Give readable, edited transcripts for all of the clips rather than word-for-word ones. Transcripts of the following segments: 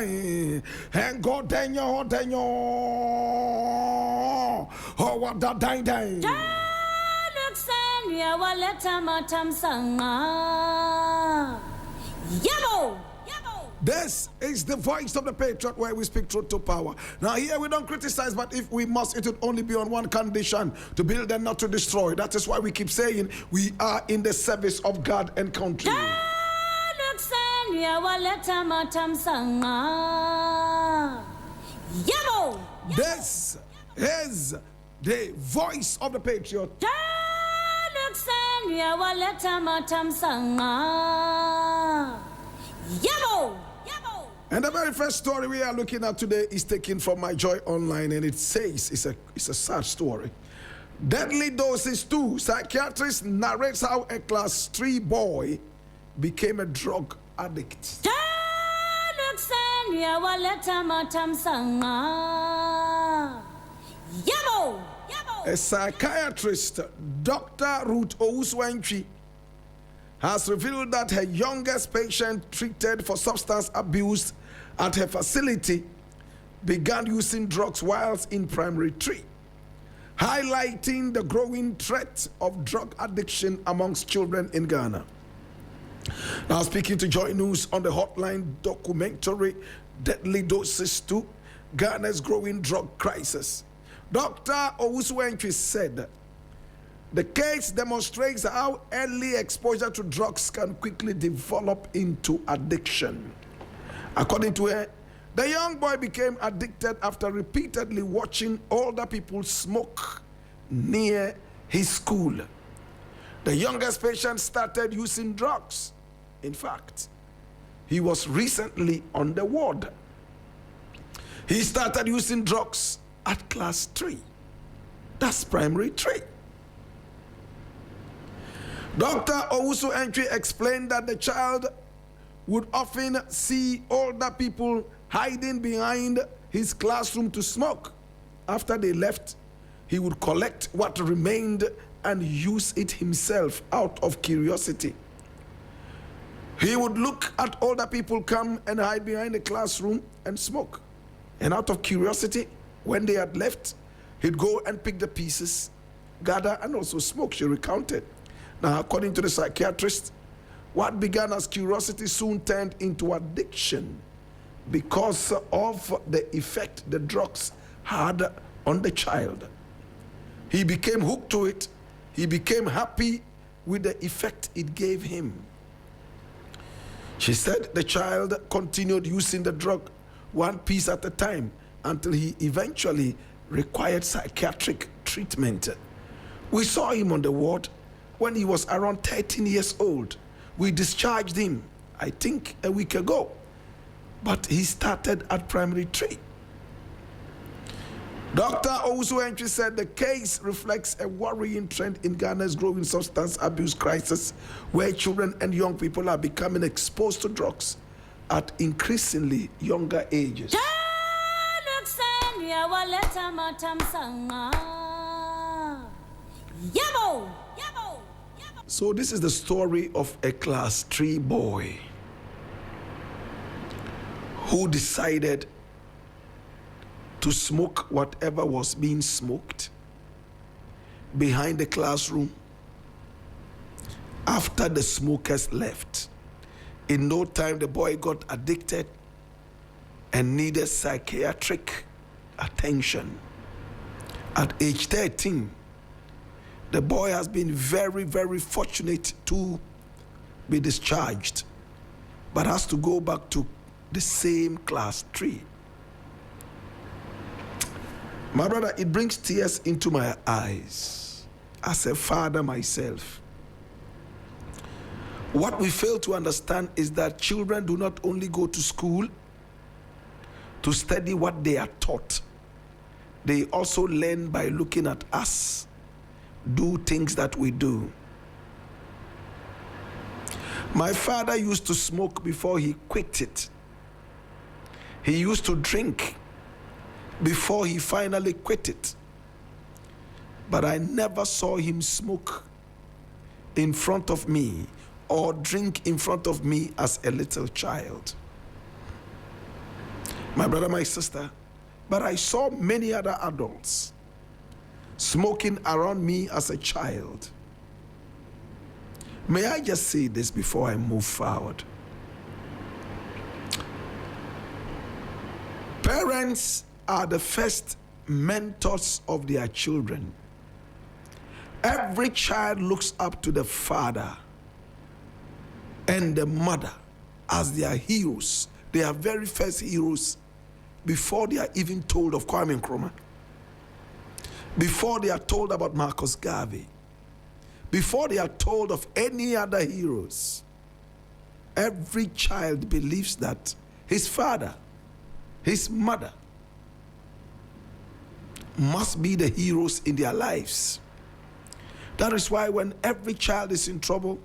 dai and go denyo oh what da dai dai ya waleta matam sanga yabo. This is the voice of the Patriot, where we speak truth to power. Now here we don't criticize, but if we must, it would only be on one condition: to build and not to destroy. That is why we keep saying we are in the service of God and country. This is the voice of the Patriot. And the very first story we are looking at today is taken from My Joy Online, and it says it's a sad story. Deadly Doses 2. Psychiatrist narrates how a class 3 boy became a drug addict. A psychiatrist, Dr. Ruth Owuswentry, has revealed that her youngest patient treated for substance abuse at her facility began using drugs whilst in primary 3, highlighting the growing threat of drug addiction amongst children in Ghana. Now speaking to Joy News on the hotline documentary Deadly Doses 2, Ghana's growing drug crisis, Dr. Owuswentry said the case demonstrates how early exposure to drugs can quickly develop into addiction. According to her, the young boy became addicted after repeatedly watching older people smoke near his school. The youngest patient started using drugs. In fact, he was recently on the ward. He started using drugs at class 3. That's primary 3. Dr. Owuswentry explained that the child would often see older people hiding behind his classroom to smoke. After they left, he would collect what remained and use it himself out of curiosity. He would look at older people come and hide behind the classroom and smoke. And out of curiosity, when they had left, he'd go and pick the pieces, gather, and also smoke, she recounted. Now, according to the psychiatrist, what began as curiosity soon turned into addiction because of the effect the drugs had on the child. He became hooked to it. He became happy with the effect it gave him. She said the child continued using the drug one piece at a time until he eventually required psychiatric treatment. We saw him on the ward when he was around 13 years old. We discharged him, I think, a week ago. But he started at primary 3. Dr. Owuswentry said the case reflects a worrying trend in Ghana's growing substance abuse crisis, where children and young people are becoming exposed to drugs at increasingly younger ages. So this is the story of a class 3 boy who decided to smoke whatever was being smoked behind the classroom after the smokers left. In no time, the boy got addicted and needed psychiatric attention. At age 13, the boy has been very, very fortunate to be discharged, but has to go back to the same class 3. My brother, it brings tears into my eyes as a father myself. What we fail to understand is that children do not only go to school to study what they are taught, they also learn by looking at us do things that we do. My father used to smoke before he quit it. He used to drink before he finally quit it. But I never saw him smoke in front of me or drink in front of me as a little child. my brother, my sister, but I saw many other adults smoking around me as a child. May I just say this before I move forward? Parents are the first mentors of their children. Every child looks up to the father and the mother as their heroes. They are very first heroes before they are even told of Kwame Nkrumah, before they are told about Marcus Garvey, before they are told of any other heroes. Every child believes that his father, his mother must be the heroes in their lives. That is why when every child is in trouble,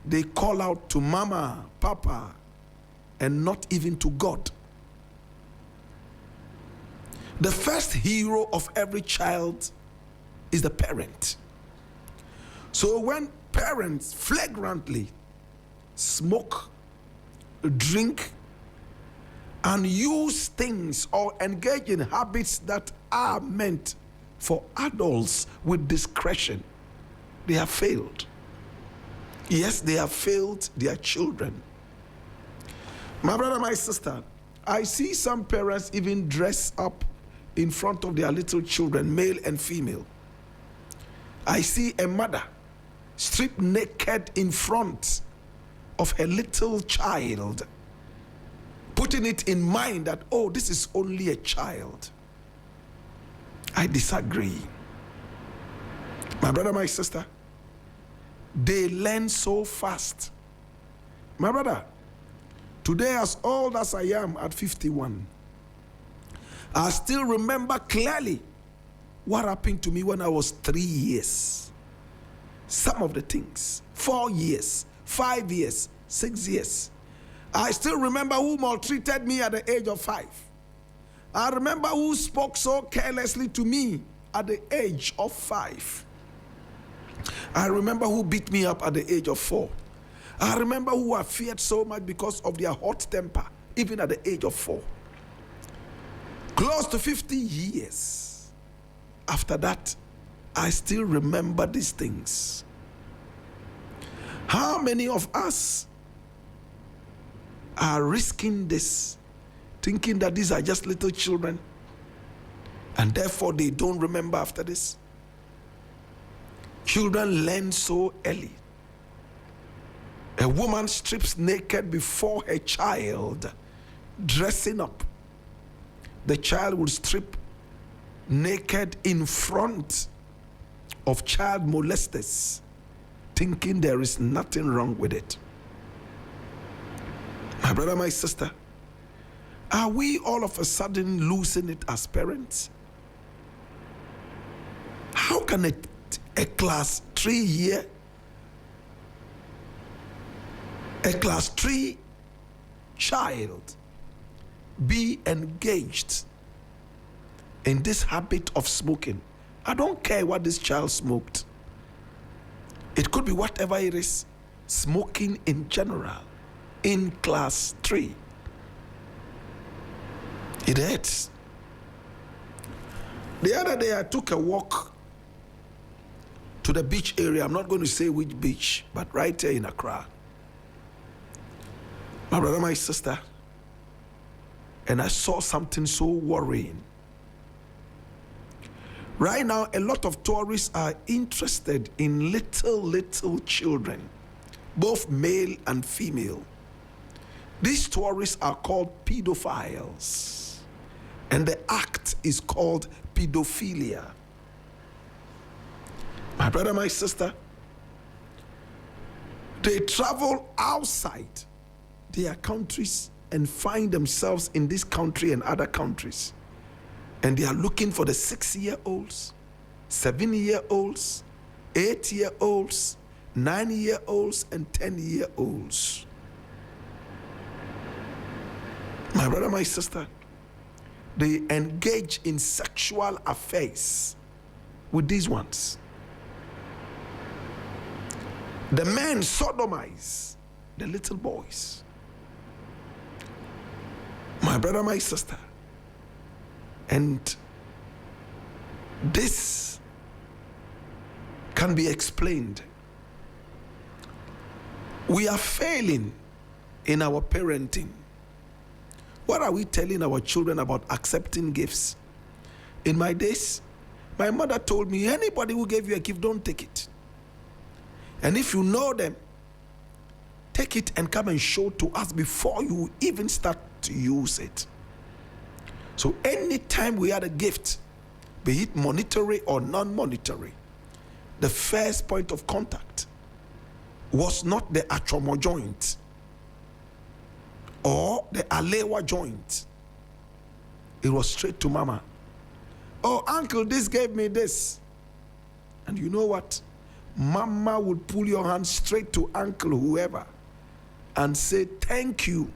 they call out to mama, papa, and not even to God. The first hero of every child is the parent. So when parents flagrantly smoke, drink, and use things or engage in habits that are meant for adults with discretion, they have failed. Yes, they have failed their children. My brother, my sister, I see some parents even dress up in front of their little children, male and female. I see a mother strip naked in front of her little child, putting it in mind that, oh, this is only a child. I disagree. My brother, my sister, they learn so fast. My brother, today, as old as I am at 51, I still remember clearly what happened to me when I was 3 years. Some of the things, 4 years, 5 years, 6 years. I still remember who maltreated me at the age of 5. I remember who spoke so carelessly to me at the age of 5. I remember who beat me up at the age of 4. I remember who I feared so much because of their hot temper, even at the age of 4. Close to 50 years after that, I still remember these things. How many of us are risking this, thinking that these are just little children, and therefore they don't remember after this? Children learn so early. A woman strips naked before her child, dressing up. The child will strip naked in front of child molesters, thinking there is nothing wrong with it. My brother, my sister, are we all of a sudden losing it as parents? How can a class 3 child be engaged in this habit of smoking? I don't care what this child smoked. It could be whatever it is, smoking in general, in class 3. It hurts. The other day I took a walk to the beach area. I'm not going to say which beach, but right here in Accra. My brother, my sister, and I saw something so worrying. Right now, a lot of tourists are interested in little children, both male and female. These tourists are called pedophiles, and the act is called pedophilia. My brother, my sister, they travel outside their countries and find themselves in this country and other countries. And they are looking for the 6-year-olds, 7-year-olds, 8-year-olds, 9-year-olds, and 10-year-olds. My brother, my sister, they engage in sexual affairs with these ones. The men sodomize the little boys. My brother, my sister. And this can be explained. We are failing in our parenting. What are we telling our children about accepting gifts? In my days, my mother told me, anybody who gave you a gift, don't take it. And if you know them, take it and come and show to us before you even start to use it. So anytime we had a gift, be it monetary or non-monetary, the first point of contact was not the achomo joint or the alewa joint. It was straight to mama. Oh, uncle, this gave me this. And you know what? Mama would pull your hand straight to uncle, whoever, and say thank you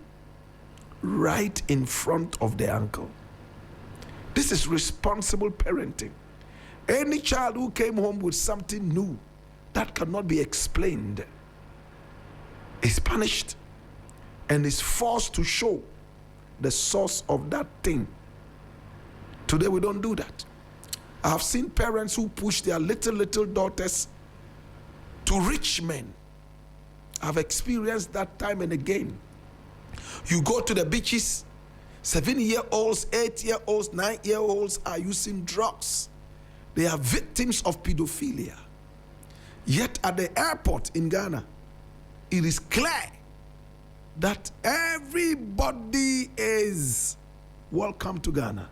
right in front of the uncle. This is responsible parenting. Any child who came home with something new that cannot be explained is punished and is forced to show the source of that thing. Today we don't do that. I have seen parents who push their little daughters to rich men. I've experienced that time and again. You go to the beaches, 7-year-olds, 8-year-olds, 9-year-olds are using drugs. They are victims of pedophilia. Yet at the airport in Ghana, it is clear that everybody is welcome to Ghana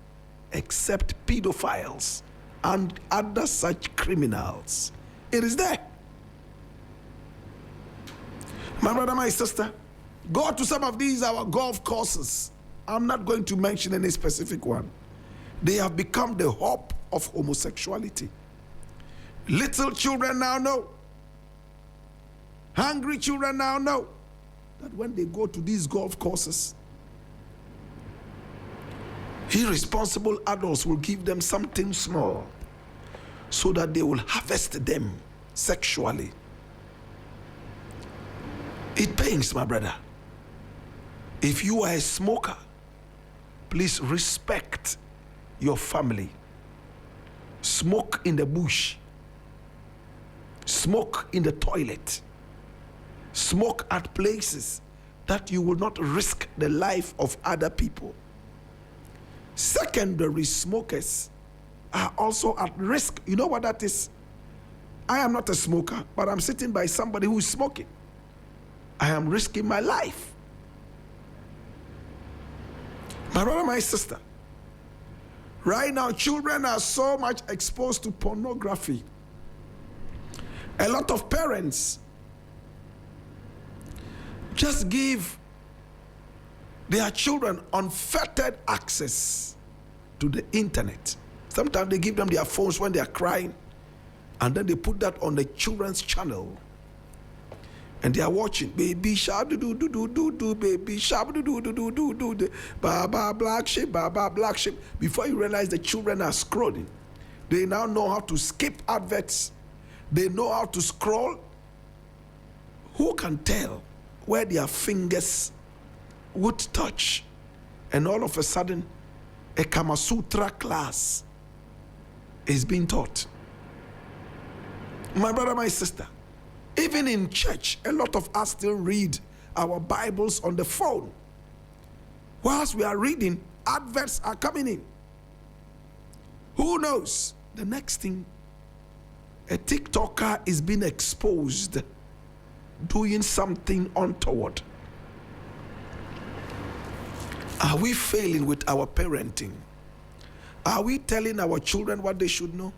except pedophiles and other such criminals. It is there. My brother, my sister, go to some of these our golf courses. I'm not going to mention any specific one. They have become the hub of homosexuality. Little children now know. Hungry children now know that when they go to these golf courses, irresponsible adults will give them something small so that they will harvest them sexually. It pains, my brother. If you are a smoker, please respect your family. Smoke in the bush. Smoke in the toilet. Smoke at places that you will not risk the life of other people. Secondary smokers are also at risk. You know what that is? I am not a smoker, but I'm sitting by somebody who is smoking. I am risking my life. My brother, my sister, right now, children are so much exposed to pornography. A lot of parents just give their children unfettered access to the internet. Sometimes they give them their phones when they are crying, and then they put that on the children's channel. And they are watching baby sharp do do do do do do baby sharp do do do do do do do baba black sheep baba black sheep. Before you realize the children are scrolling, they now know how to skip adverts. They know how to scroll. Who can tell where their fingers would touch? And all of a sudden, a Kama Sutra class is being taught. My brother, my sister, even in church, a lot of us still read our Bibles on the phone. Whilst we are reading, adverts are coming in. Who knows? The next thing, a TikToker is being exposed doing something untoward. Are we failing with our parenting? Are we telling our children what they should know?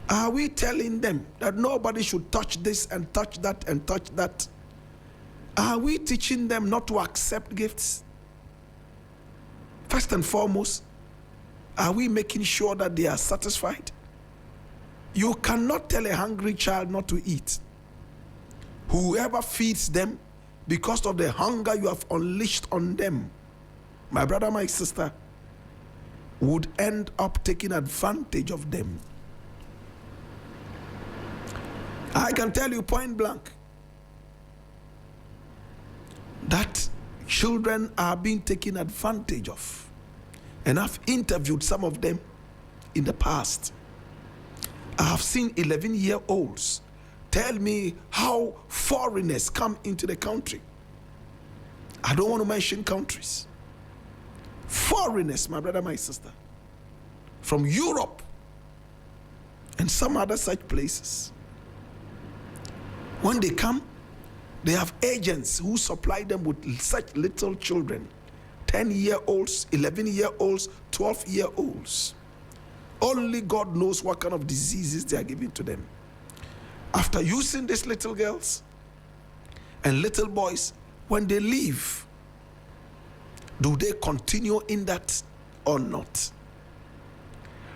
Are we telling them that nobody should touch this and touch that and touch that? Are we teaching them not to accept gifts? First and foremost, are we making sure that they are satisfied? You cannot tell a hungry child not to eat. Whoever feeds them because of the hunger you have unleashed on them, my brother, my sister, would end up taking advantage of them. I can tell you point blank that Children are being taken advantage of. And I've interviewed some of them in the past. I have seen 11-year-olds tell me how foreigners come into the country. I don't want to mention countries. Foreigners, my brother, my sister, from Europe and some other such places. When they come, they have agents who supply them with such little children, 10-year-olds, 11-year-olds, 12-year-olds. Only God knows what kind of diseases they are giving to them. After using these little girls and little boys, when they leave, do they continue in that or not?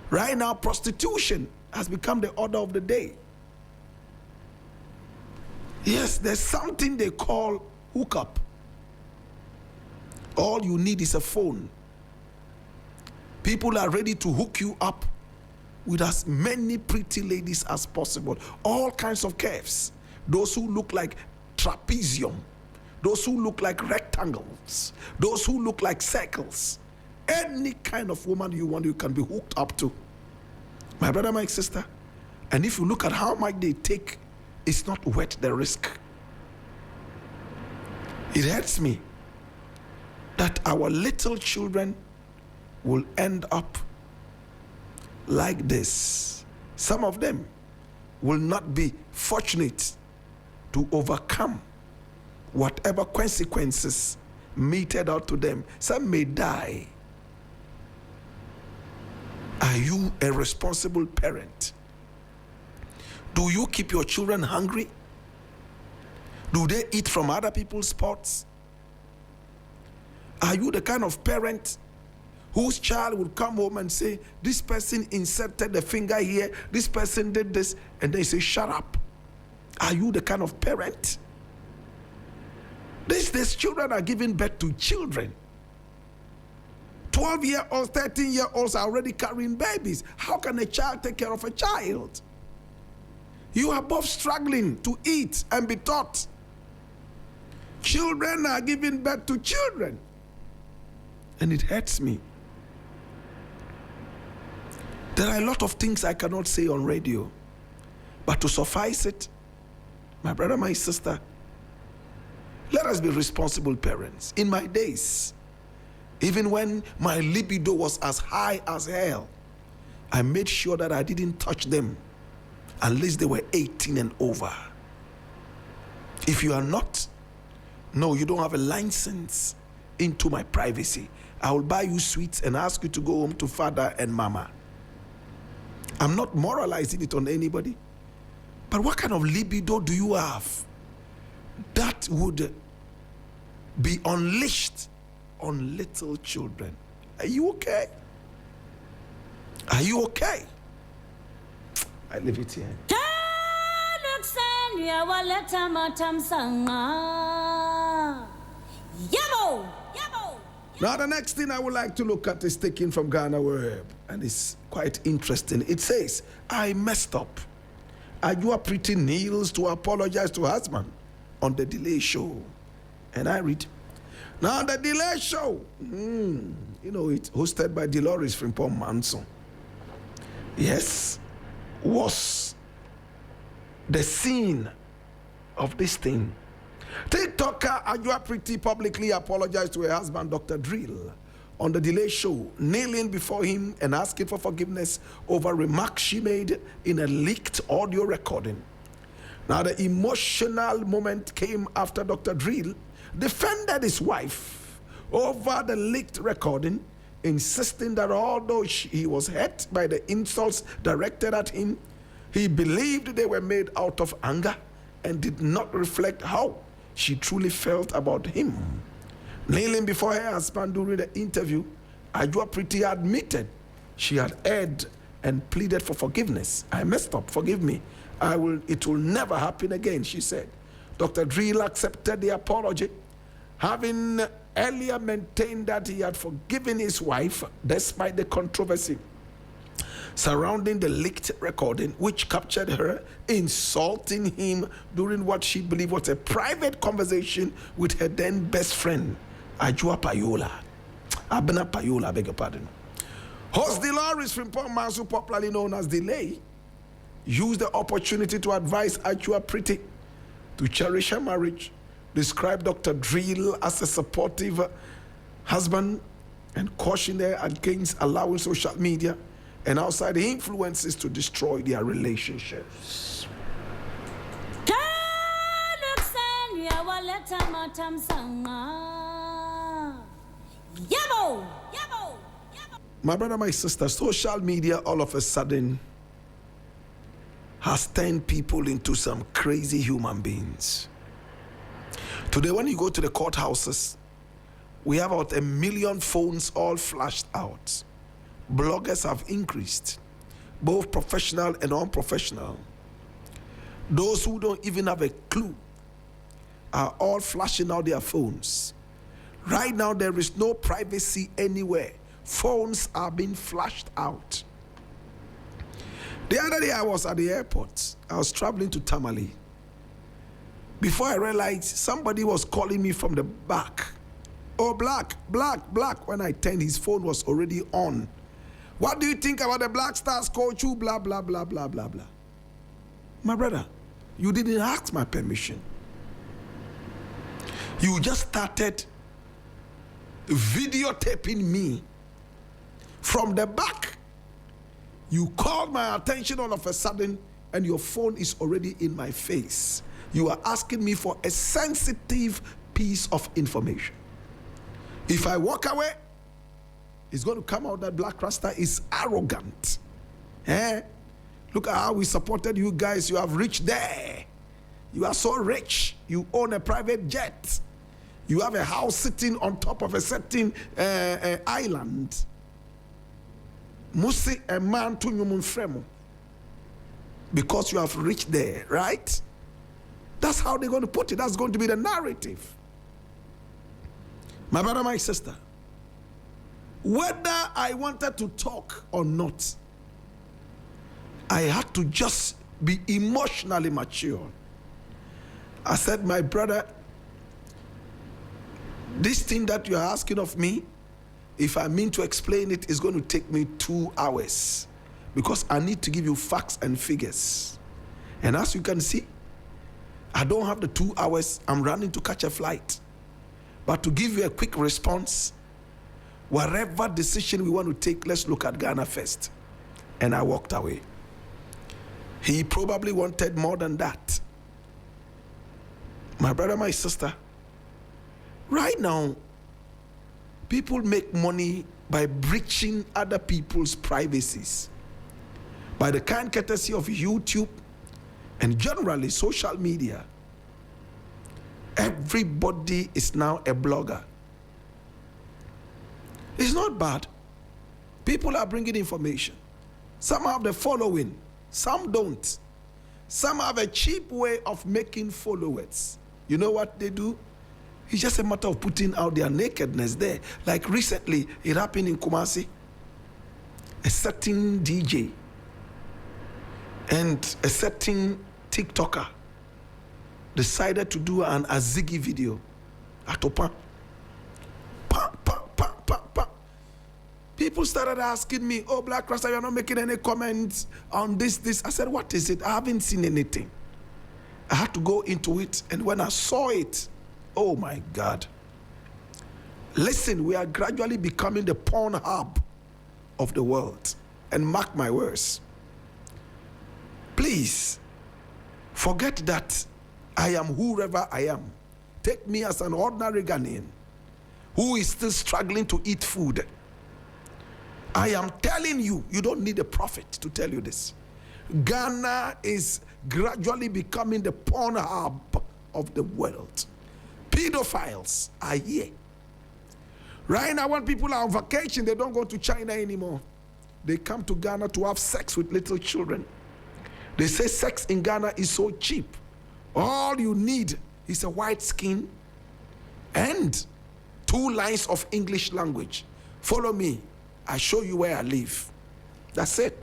Right now, prostitution has become the order of the day. Yes, there's something they call hookup. All you need is a phone. People are ready to hook you up with as many pretty ladies as possible. All kinds of curves. Those who look like trapezium. Those who look like rectangles. Those who look like circles. Any kind of woman you want, you can be hooked up to. My brother, my sister. And if you look at how much they take, it's not worth the risk. It hurts me that our little children will end up like this. Some of them will not be fortunate to overcome whatever consequences meted out to them. Some may die. Are you a responsible parent? Do you keep your children hungry? Do they eat from other people's pots? Are you the kind of parent whose child would come home and say, this person inserted the finger here, this person did this, and they say, shut up? Are you the kind of parent? These children are giving birth to children. 12-year-olds, 13-year-olds are already carrying babies. How can a child take care of a child? You are both struggling to eat and be taught. Children are giving birth to children. And it hurts me. There are a lot of things I cannot say on radio. But to suffice it, my brother, my sister, let us be responsible parents. In my days, even when my libido was as high as hell, I made sure that I didn't touch them unless they were 18 and over. If you are not, no, you don't have a license into my privacy. I will buy you sweets and ask you to go home to father and mama. I'm not moralizing it on anybody. But what kind of libido do you have that would be unleashed on little children? Are you okay? Are you okay? I leave it here. Now the next thing I would like to look at is taken from Ghana Web, and it's quite interesting. It says, I messed up. Adwoa Pretty kneels to apologize to her husband on the Delay Show. And I read, now the Delay Show, it's hosted by Dolores Frimpong Manson. Yes, was the scene of this thing. TikToker Adwoa Pretty publicly apologized to her husband, Dr. Drill, on the Delay Show, kneeling before him and asking for forgiveness over remarks she made in a leaked audio recording. Now, the emotional moment came after Dr. Drill defended his wife over the leaked recording, insisting that although he was hurt by the insults directed at him, he believed they were made out of anger and did not reflect how she truly felt about him. Kneeling before her husband during the interview, Adwoa Pretty admitted she had erred and pleaded for forgiveness. I messed up, forgive me. It will never happen again, she said. Dr. Drill accepted the apology, having earlier maintained that he had forgiven his wife despite the controversy surrounding the leaked recording, which captured her insulting him during what she believed was a private conversation with her then best friend, Adwoa Payola. Abena Payola, I beg your pardon. Host Delores Frimpong Mansu, popularly known as Delay, used the opportunity to advise Adwoa Pretty to cherish her marriage, describe Dr. Drill as a supportive husband, and caution her against allowing social media and outside influences to destroy their relationships. My brother, my sister, social media all of a sudden has turned people into some crazy human beings. Today, when you go to the courthouses, we have about 1 million phones all flashed out. Bloggers have increased, both professional and unprofessional. Those who don't even have a clue are all flashing out their phones. Right now, there is no privacy anywhere. Phones are being flashed out. The other day, I was at the airport. I was traveling to Tamale. Before I realized, somebody was calling me from the back. Oh, black. When I turned, his phone was already on. What do you think about the Black Stars coach? You blah, blah, blah, blah, blah, blah. My brother, you didn't ask my permission. You just started videotaping me from the back. You called my attention all of a sudden, and your phone is already in my face. You are asking me for a sensitive piece of information. If I walk away, it's going to come out that Black Rasta is arrogant. Look at how we supported you guys. You have reached there. You are so rich. You own a private jet. You have a house sitting on top of a certain island. Musi a man to fremo. Because you have reached there, right? That's how they're going to put it. That's going to be the narrative. My brother, my sister, whether I wanted to talk or not, I had to just be emotionally mature. I said, my brother, this thing that you are asking of me, if I mean to explain it, it's going to take me 2 hours because I need to give you facts and figures. And as you can see, I don't have the 2 hours. I'm running to catch a flight. But to give you a quick response, whatever decision we want to take, let's look at Ghana first. And I walked away. He probably wanted more than that. My brother, my sister, right now, people make money by breaching other people's privacies. By the kind courtesy of YouTube and generally social media. Everybody is now a blogger. It's not bad. People are bringing information. Some have the following, some don't. Some have a cheap way of making followers. You know what they do? It's just a matter of putting out their nakedness there. Like recently, it happened in Kumasi. A certain DJ and a certain TikToker decided to do an Azigi video at Opa. People started asking me, oh, Black Rasta, you're not making any comments on this. I said, what is it? I haven't seen anything. I had to go into it, and when I saw it, oh my God. Listen, we are gradually becoming the porn hub of the world. And mark my words. Please, forget that I am whoever I am. Take me as an ordinary Ghanaian who is still struggling to eat food. I am telling you, you don't need a prophet to tell you this. Ghana is gradually becoming the porn hub of the world. Pedophiles are here. Right now, when people are on vacation, they don't go to China anymore. They come to Ghana to have sex with little children. They say sex in Ghana is so cheap. All you need is a white skin and 2 lines of English language. Follow me. I show you where I live. That's it.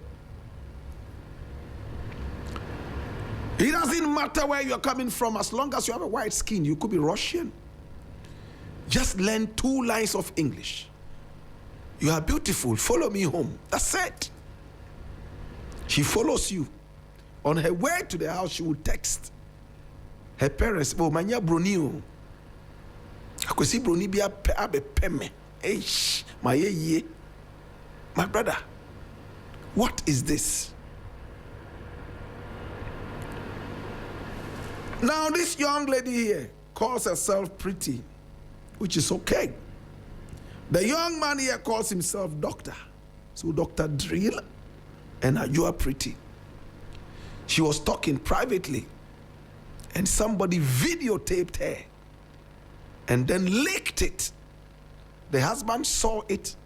It doesn't matter where you're coming from as long as you have a white skin. You could be Russian. Just learn 2 lines of English. You are beautiful. Follow me home. That's it. She follows you. On her way to the house, she will text her parents. Oh, manya broni. Akwesi broni bi abe peme. Eish, my ye. My brother, what is this? Now, this young lady here calls herself Pretty, which is okay. The young man here calls himself Doctor. So Dr. Drill and Adwoa Pretty. She was talking privately, and somebody videotaped her and then leaked it. The husband saw it.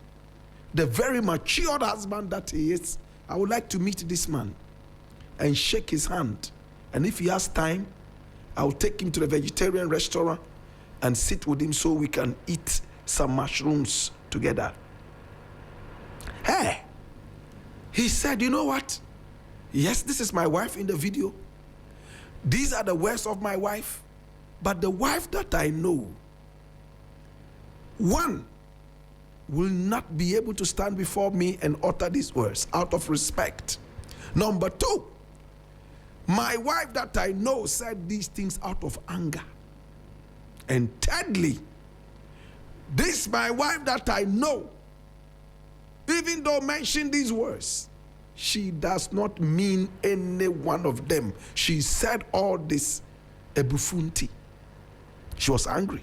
The very matured husband that he is. I would like to meet this man and shake his hand. And if he has time, I'll take him to the vegetarian restaurant and sit with him so we can eat some mushrooms together. Hey, he said, you know what? Yes, this is my wife in the video. These are the words of my wife. But the wife that I know, one, will not be able to stand before me and utter these words out of respect. Number 2, my wife that I know said these things out of anger. And thirdly, this my wife that I know, even though mention these words, she does not mean any one of them. She said all this ebufunti. She was angry.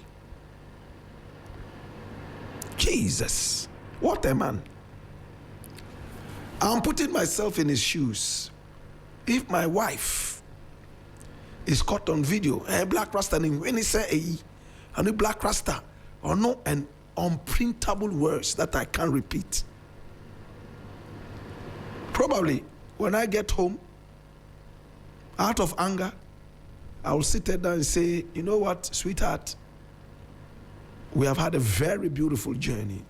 Jesus, what a man. I'm putting myself in his shoes. If my wife is caught on video, black rasta, when he say a black rasta, or no, and unprintable words that I can't repeat. Probably when I get home, out of anger, I will sit there and say, you know what, sweetheart, we have had a very beautiful journey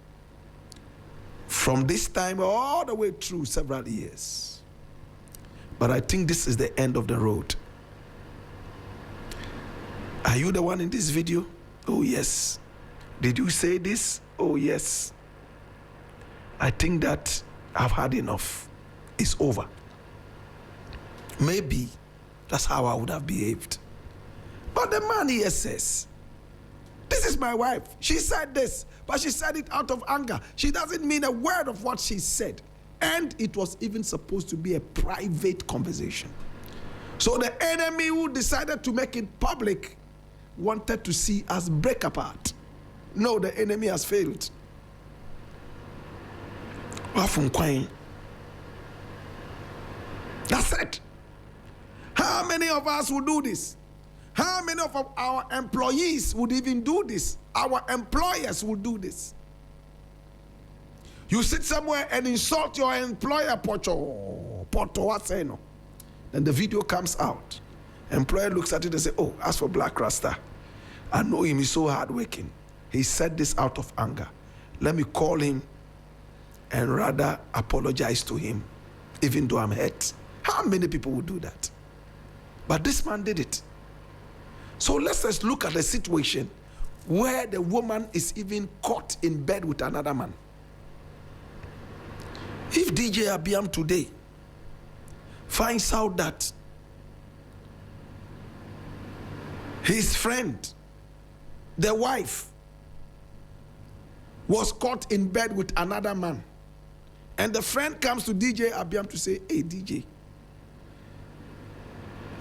from this time all the way through several years. But I think this is the end of the road. Are you the one in this video? Oh, yes. Did you say this? Oh, yes. I think that I've had enough. It's over. Maybe that's how I would have behaved. But the man here says, this is my wife. She said this, but she said it out of anger. She doesn't mean a word of what she said. And it was even supposed to be a private conversation. So the enemy who decided to make it public wanted to see us break apart. No, the enemy has failed. That's it. How many of us will do this? How many of our employees would even do this? Our employers will do this. You sit somewhere and insult your employer, then the video comes out. Employer looks at it and says, oh, as for Black Rasta, I know him, he's so hardworking. He said this out of anger. Let me call him and rather apologize to him, even though I'm hurt. How many people would do that? But this man did it. So let's just look at the situation where the woman is even caught in bed with another man. If DJ Abiam today finds out that his friend, the wife, was caught in bed with another man, and the friend comes to DJ Abiam to say, hey DJ,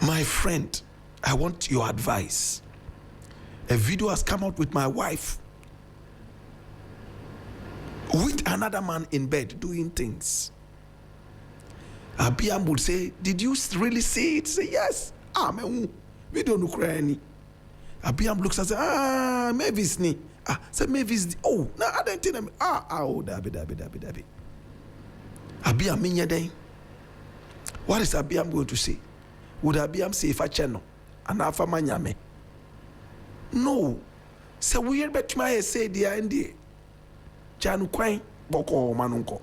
my friend, I want your advice. A video has come out with my wife with another man in bed doing things. Abiam would say, did you really see it? Say, yes. We don't know crying. Abiam looks and says, maybe it's me. Say, maybe it's oh, no, I don't think dabi. Abiam minya den. What is Abiam going to say? Would Abiam say if I channel and afa manyame? No. So we are bet my say the end. Janu kwen boko manunko.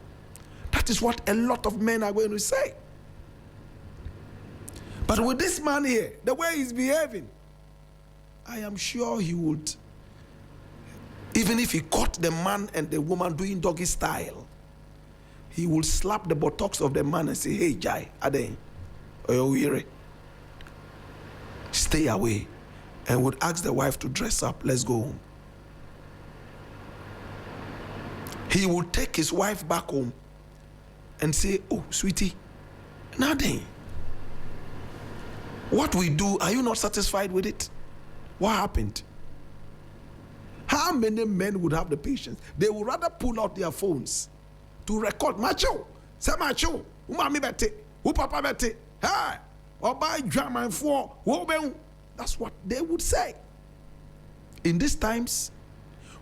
That is what a lot of men are going to say. But with this man here, the way he's behaving, I am sure he would Even if he caught the man and the woman doing doggy style, he will slap the buttocks of the man and say, hey, Jai, Ade, stay away, and would ask the wife to dress up, let's go home. He would take his wife back home and say, oh, sweetie, nothing. What we do, are you not satisfied with it? What happened? How many men would have the patience? They would rather pull out their phones to record, macho, say macho, umami bete, upapa bete, hey, or buy drama and for, that's what they would say. In these times,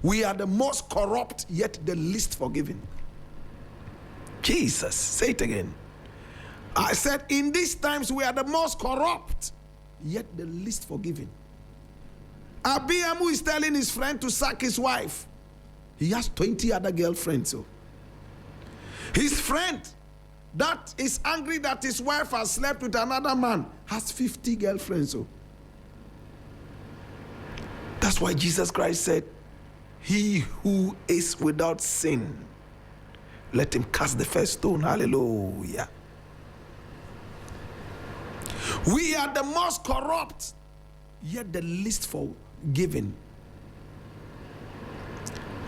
we are the most corrupt, yet the least forgiving. Jesus, say it again. I said, in these times, we are the most corrupt, yet the least forgiving. Abiamu is telling his friend to sack his wife. He has 20 other girlfriends. So. His friend that is angry that his wife has slept with another man has 50 girlfriends. So. That's why Jesus Christ said, he who is without sin, let him cast the first stone. Hallelujah. We are the most corrupt, yet the least forgiving.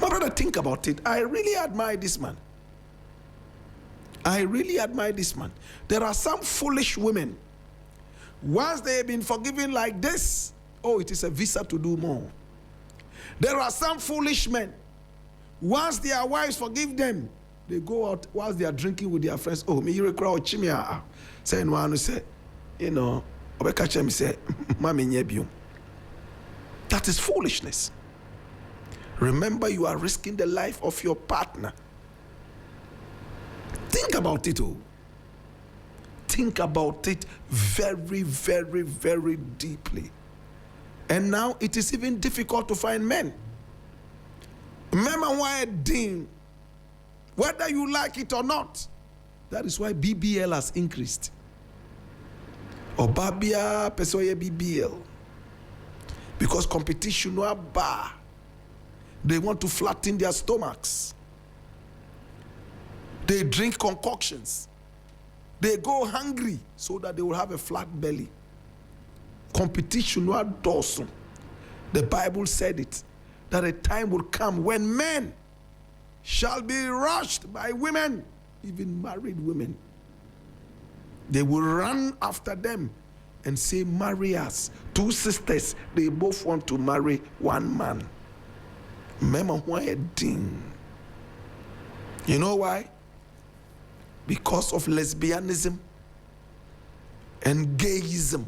My brother, think about it. I really admire this man. I really admire this man. There are some foolish women. Once they have been forgiven like this, oh, it is a visa to do more. There are some foolish men. Once their wives forgive them, they go out whilst they are drinking with their friends. Oh, me you crowd chimia. Say no one say, you know, obeka me say, mami nyebium. That is foolishness. Remember, you are risking the life of your partner. Think about it, oh. Think about it very, very, very deeply. And now it is even difficult to find men. Remember why ding, whether you like it or not. That is why BBL has increased. Obabia pesoye BBL. Because competition no bar. They want to flatten their stomachs. They drink concoctions. They go hungry so that they will have a flat belly. Competition no dorsum. The Bible said it, that a time will come when men shall be rushed by women, even married women. They will run after them and say, marry us. Two sisters, they both want to marry one man. Remember why ding? You know why? Because of lesbianism and gayism.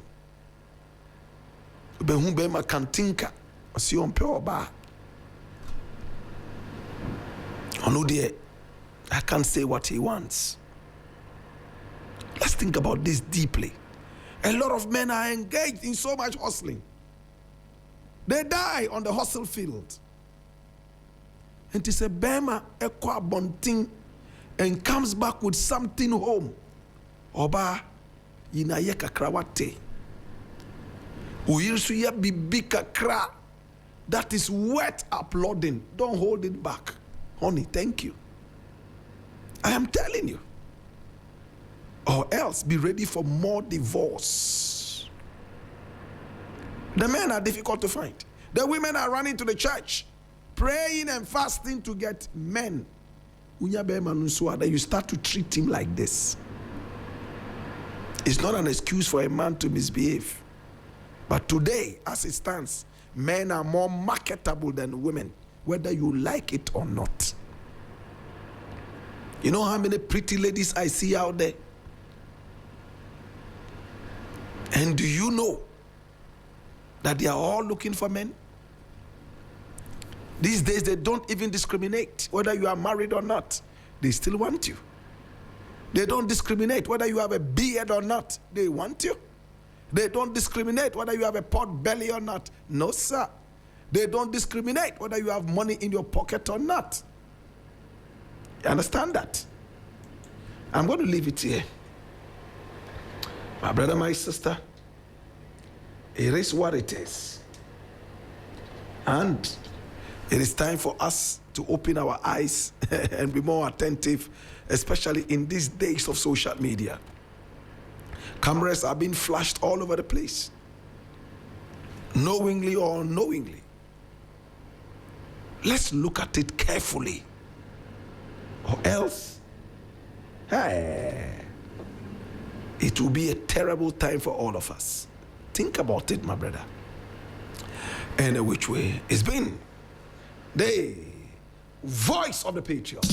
Behumbe kantinka sion peoba. Onudie, I can't say what he wants. Let's think about this deeply. A lot of men are engaged in so much hustling. They die on the hustle field. And it is a bema ekwa bunting and comes back with something home. Oba inaye kakrawate. Uyirsu ya bibi kakra. That is worth applauding. Don't hold it back. Honey, thank you. I am telling you. Or else be ready for more divorce. The men are difficult to find. The women are running to the church, praying and fasting to get men. Then you start to treat him like this. It's not an excuse for a man to misbehave. But today, as it stands, men are more marketable than women, whether you like it or not. You know how many pretty ladies I see out there? And do you know that they are all looking for men? These days, they don't even discriminate whether you are married or not. They still want you. They don't discriminate whether you have a beard or not. They want you. They don't discriminate whether you have a pot belly or not. No, sir. They don't discriminate whether you have money in your pocket or not. You understand that? I'm going to leave it here. My brother, my sister, it is what it is. And It is time for us to open our eyes and be more attentive, especially in these days of social media. Cameras are being flashed all over the place, knowingly or unknowingly. Let's look at it carefully, or else, it will be a terrible time for all of us. Think about it, my brother. And which way it's been the voice of the Patriot.